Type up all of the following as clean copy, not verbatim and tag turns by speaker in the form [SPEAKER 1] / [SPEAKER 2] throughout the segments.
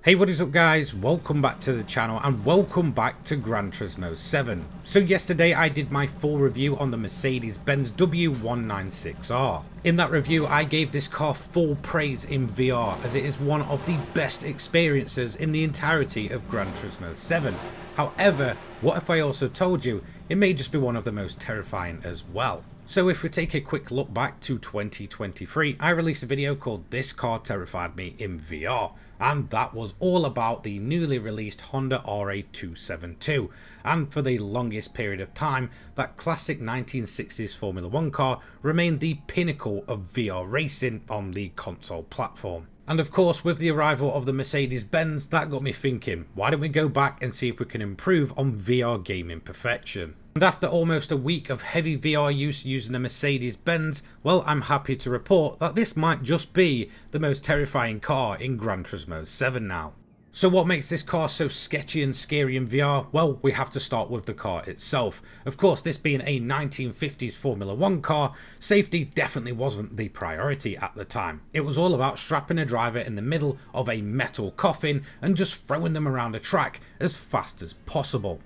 [SPEAKER 1] Hey, what is up guys, welcome back to the channel and welcome back to Gran Turismo 7. So yesterday I did my full review on the Mercedes W196 R. In that review I gave this car full praise in VR as it is one of the best experiences in the entirety of Gran Turismo 7. However, what if I also told you it may just be one of the most terrifying as well? So if we take a quick look back to 2023, I released a video called This Car Terrified Me in VR, and that was all about the newly released Honda RA272, and for the longest period of time, that classic 1960s Formula 1 car remained the pinnacle of VR racing on the console platform. And of course, with the arrival of the Mercedes-Benz, that got me thinking, why don't we go back and see if we can improve on VR gaming perfection? And after almost a week of heavy VR use using the Mercedes-Benz, well, I'm happy to report that this might just be the most terrifying car in Gran Turismo 7 now. So what makes this car so sketchy and scary in VR? Well, we have to start with the car itself. Of course, this being a 1950s Formula 1 car, safety definitely wasn't the priority at the time. It was all about strapping a driver in the middle of a metal coffin and just throwing them around a track as fast as possible.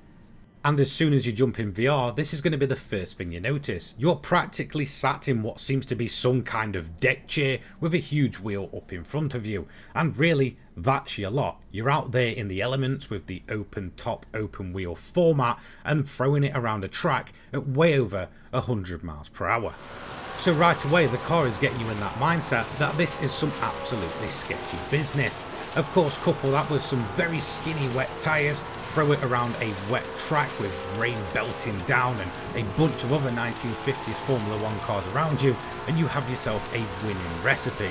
[SPEAKER 1] And as soon as you jump in VR, this is going to be the first thing you notice. You're practically sat in what seems to be some kind of deck chair with a huge wheel up in front of you. And really, that's your lot. You're out there in the elements with the open top, open wheel format and throwing it around a track at way over 100 miles per hour. So right away, the car is getting you in that mindset that this is some absolutely sketchy business. Of course, couple that with some very skinny wet tyres, throw it around a wet track with rain belting down and a bunch of other 1950s Formula 1 cars around you, and you have yourself a winning recipe.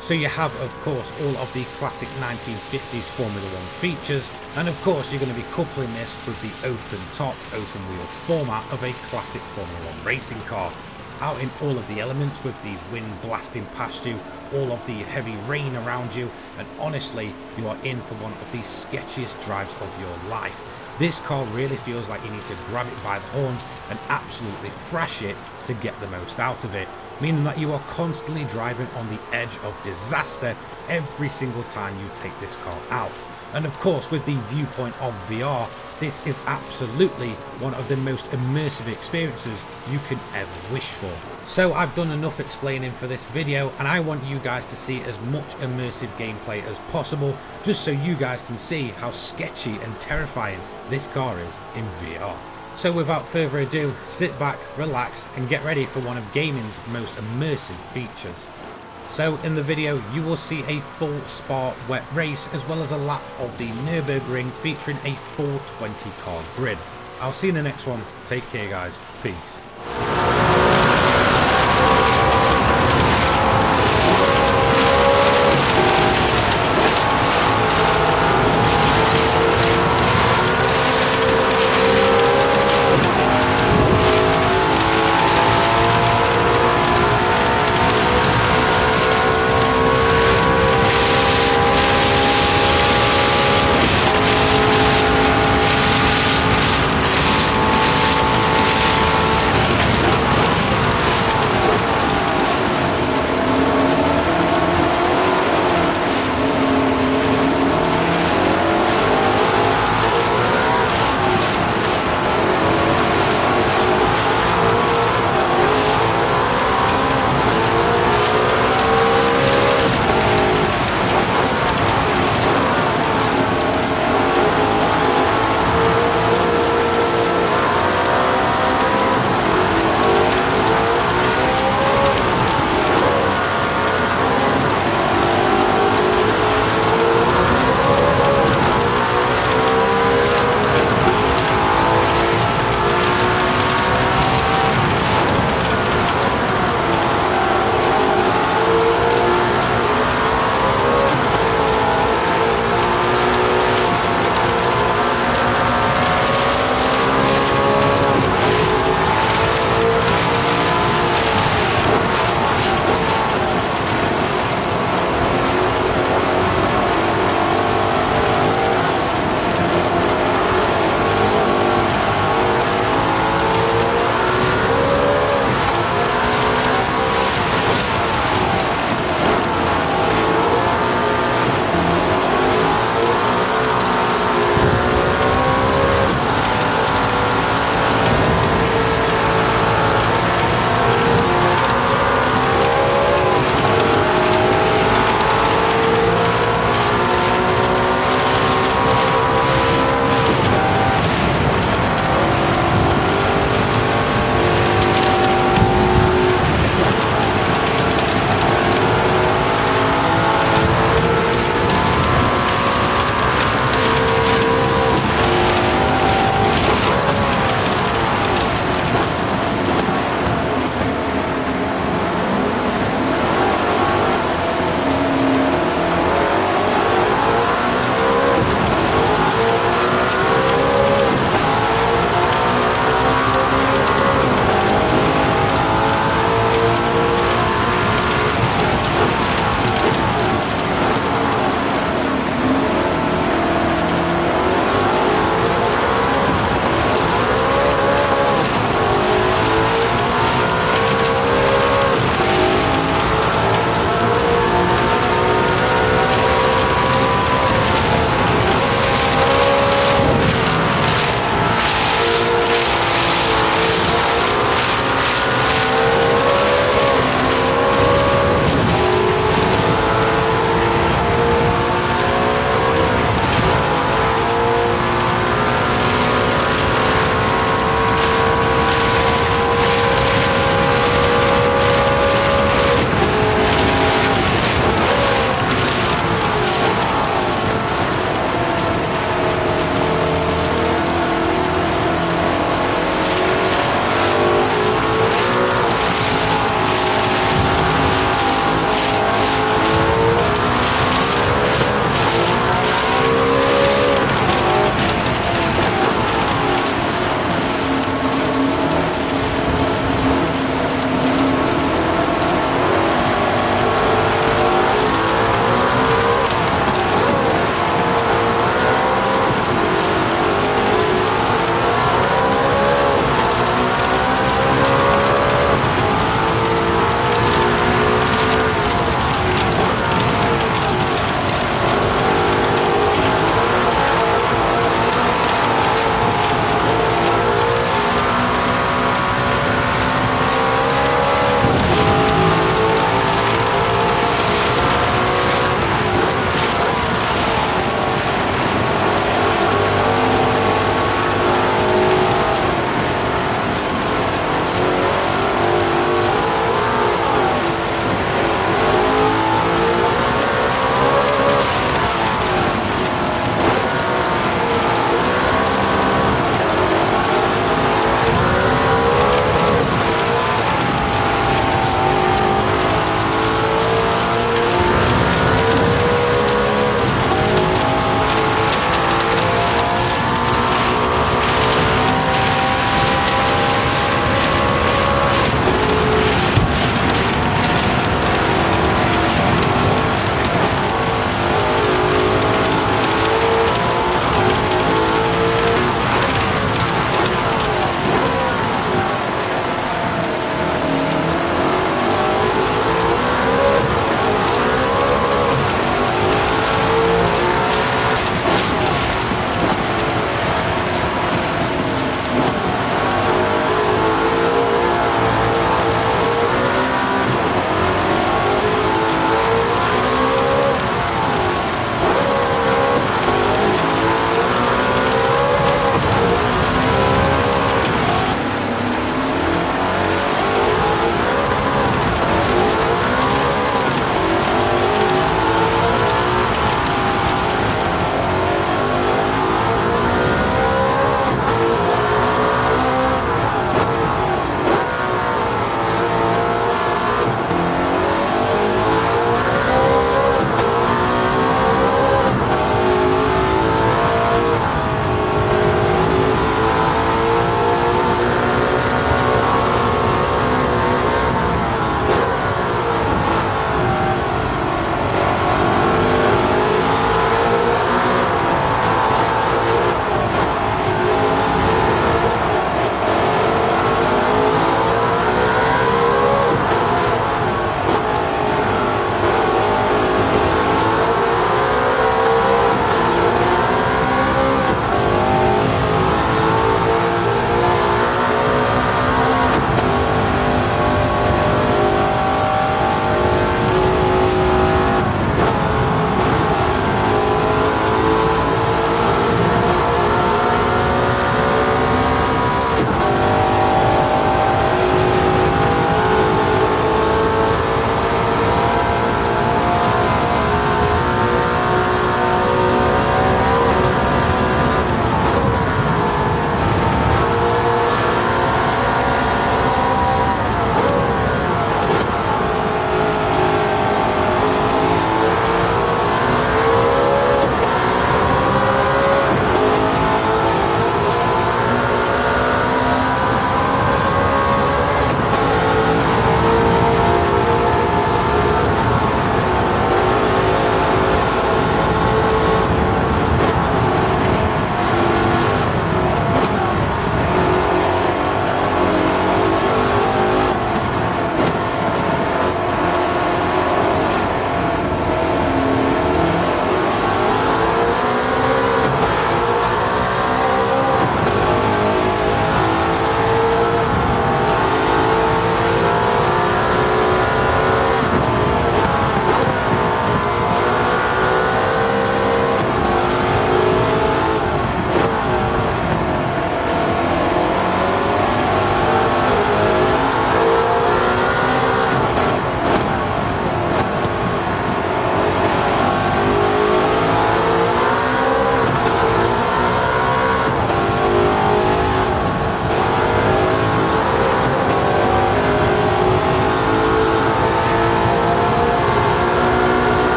[SPEAKER 1] So you have, of course, all of the classic 1950s Formula 1 features, and of course you're going to be coupling this with the open top, open wheel format of a classic Formula 1 racing car. Out in all of the elements with the wind blasting past you, all of the heavy rain around you, and honestly, you are in for one of the sketchiest drives of your life. This car really feels like you need to grab it by the horns and absolutely thrash it to get the most out of it, meaning that you are constantly driving on the edge of disaster every single time you take this car out. And of course, with the viewpoint of VR, this is absolutely one of the most immersive experiences you can ever wish for. So I've done enough explaining for this video, and I want you guys to see as much immersive gameplay as possible, just so you guys can see how sketchy and terrifying this car is in VR. So without further ado, sit back, relax, and get ready for one of gaming's most immersive features. So in the video you will see a full Spa wet race as well as a lap of the Nürburgring featuring a full 20 car grid. I'll see you in the next one. Take care guys, peace.